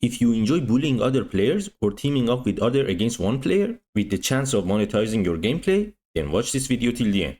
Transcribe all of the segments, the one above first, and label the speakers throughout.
Speaker 1: If you enjoy bullying other players or teaming up with other against one player with the chance of monetizing your gameplay, then watch this video till the end.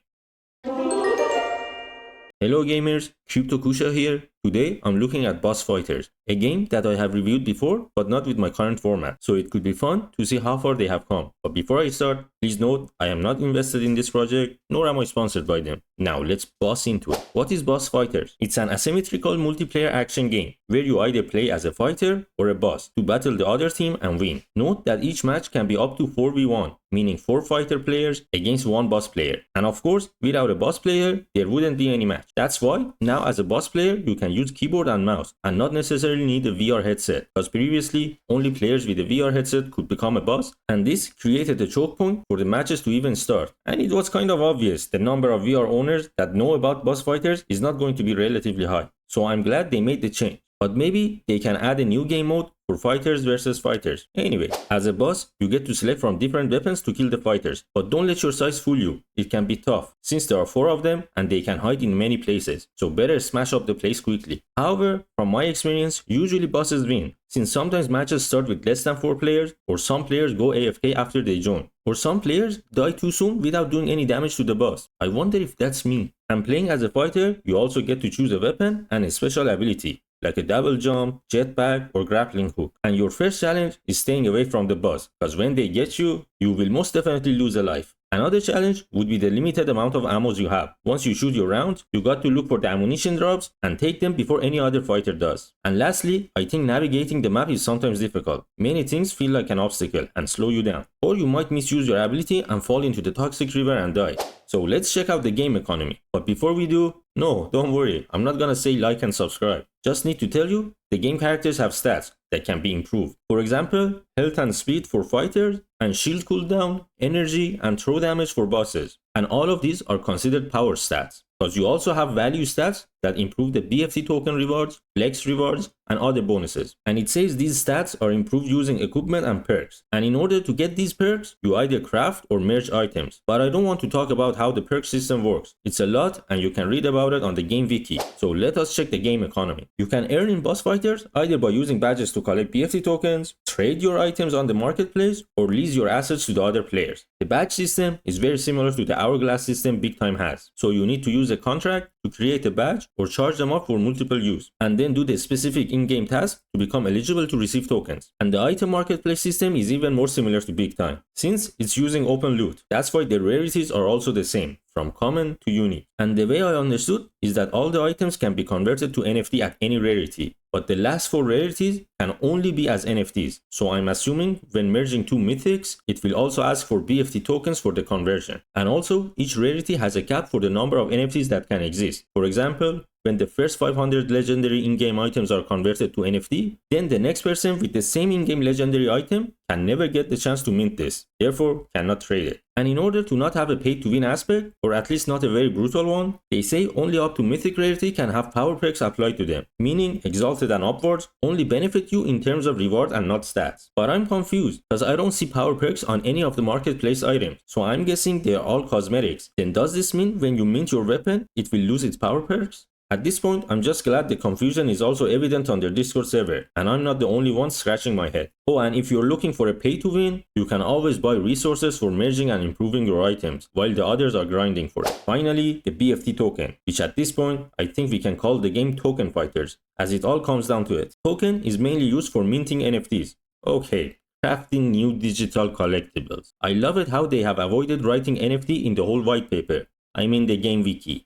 Speaker 1: Hello gamers, Cryptokoosha here. Today I'm looking at Boss Fighters, a game that I have reviewed before but not with my current format, so it could be fun to see how far they have come. But before I start, please note I am not invested in this project, nor am I sponsored by them. Now let's boss into it. What is Boss Fighters? It's an asymmetrical multiplayer action game where you either play as a fighter or a boss to battle the other team and win. Note that each match can be up to 4v1, meaning 4 fighter players against 1 boss player. And of course, without a boss player, there wouldn't be any match. That's why now as a boss player, you can use keyboard and mouse and not necessarily need a VR headset, because previously only players with a VR headset could become a boss, and this created a choke point for the matches to even start. And it was kind of obvious the number of VR owners that know about Boss Fighters is not going to be relatively high. So I'm glad they made the change. But maybe they can add a new game mode for fighters versus fighters. Anyway, as a boss, you get to select from different weapons to kill the fighters. But don't let your size fool you. It can be tough, since there are 4 of them and they can hide in many places. So better smash up the place quickly. However, from my experience, usually bosses win, since sometimes matches start with less than 4 players, or some players go AFK after they join, or some players die too soon without doing any damage to the boss. I wonder if that's me. And playing as a fighter, you also get to choose a weapon and a special ability, like a double jump, jetpack, or grappling hook. And your first challenge is staying away from the boss, because when they get you, you will most definitely lose a life. Another challenge would be the limited amount of ammos you have. Once you shoot your rounds, you got to look for the ammunition drops and take them before any other fighter does. And lastly, I think navigating the map is sometimes difficult. Many things feel like an obstacle and slow you down. Or you might misuse your ability and fall into the toxic river and die. So let's check out the game economy. But before we do, no, don't worry, I'm not gonna say like and subscribe. Just need to tell you, the game characters have stats that can be improved. For example, health and speed for fighters, and shield cooldown, energy, and throw damage for bosses. And all of these are considered power stats, because you also have value stats that improve the BFT token rewards, flex rewards, and other bonuses. And it says these stats are improved using equipment and perks. And in order to get these perks, you either craft or merge items. But I don't want to talk about how the perk system works. It's a lot and you can read about it on the game wiki. So let us check the game economy. You can earn in Boss Fighters either by using badges to collect BFT tokens, trade your items on the marketplace, or lease your assets to the other players. The badge system is very similar to the hourglass system Big Time has. So you need to use a contract to create a badge or charge them up for multiple use, and then do the specific in-game task to become eligible to receive tokens. And the item marketplace system is even more similar to Big Time, since it's using open loot. That's why the rarities are also the same, from common to unique. And the way I understood is that all the items can be converted to NFT at any rarity, but the last 4 rarities can only be as NFTs. So I'm assuming when merging 2 mythics, it will also ask for BFT tokens for the conversion. And also, each rarity has a cap for the number of NFTs that can exist. For example, when the first 500 legendary in-game items are converted to NFT, then the next person with the same in-game legendary item can never get the chance to mint this, therefore cannot trade it. And in order to not have a pay-to-win aspect, or at least not a very brutal one, they say only up to mythic rarity can have power perks applied to them, meaning exalted and upwards only benefit you in terms of reward and not stats. But I'm confused, because I don't see power perks on any of the marketplace items, so I'm guessing they are all cosmetics. Then does this mean when you mint your weapon, it will lose its power perks? At this point, I'm just glad the confusion is also evident on their Discord server, and I'm not the only one scratching my head. Oh, and if you're looking for a pay to win, you can always buy resources for merging and improving your items, while the others are grinding for it. Finally, the BFT token, which at this point, I think we can call the game Token Fighters, as it all comes down to it. Token is mainly used for minting NFTs. Okay, crafting new digital collectibles. I love it how they have avoided writing NFT in the whole white paper. I mean the game wiki.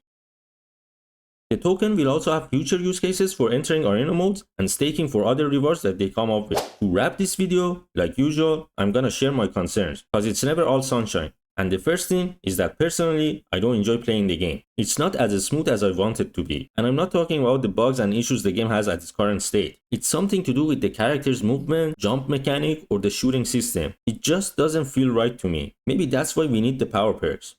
Speaker 1: The token will also have future use cases for entering arena modes and staking for other rewards that they come up with. To wrap this video, like usual, I'm gonna share my concerns, because it's never all sunshine. And the first thing is that personally, I don't enjoy playing the game. It's not as smooth as I want it to be. And I'm not talking about the bugs and issues the game has at its current state. It's something to do with the character's movement, jump mechanic, or the shooting system. It just doesn't feel right to me. Maybe that's why we need the power perks.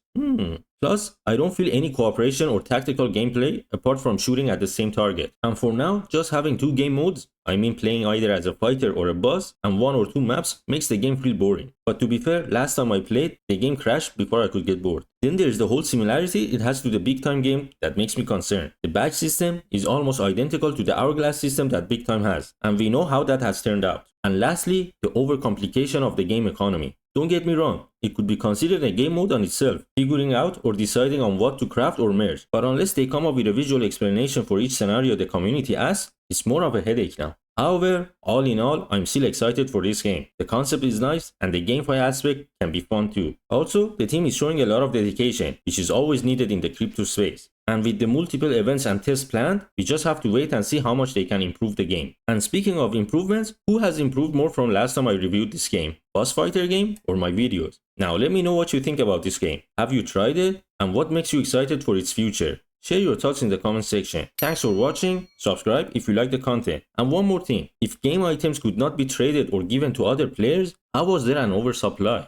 Speaker 1: Plus, I don't feel any cooperation or tactical gameplay apart from shooting at the same target. And for now, just having two game modes, I mean playing either as a fighter or a boss, and one or two maps makes the game feel boring. But to be fair, last time I played, the game crashed before I could get bored. Then there's the whole similarity it has to the Big Time game that makes me concerned. The badge system is almost identical to the hourglass system that Big Time has, and we know how that has turned out. And lastly, the overcomplication of the game economy. Don't get me wrong, it could be considered a game mode on itself, figuring out or deciding on what to craft or merge, but unless they come up with a visual explanation for each scenario the community asks, it's more of a headache now. However, all in all, I'm still excited for this game. The concept is nice and the gameplay aspect can be fun too. Also, the team is showing a lot of dedication, which is always needed in the crypto space. And with the multiple events and tests planned, we just have to wait and see how much they can improve the game. And speaking of improvements, who has improved more from last time I reviewed this game? Boss Fighter game or my videos? Now let me know what you think about this game. Have you tried it? And what makes you excited for its future? Share your thoughts in the comment section. Thanks for watching, subscribe if you like the content. And one more thing, if game items could not be traded or given to other players, how was there an oversupply?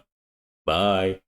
Speaker 1: Bye.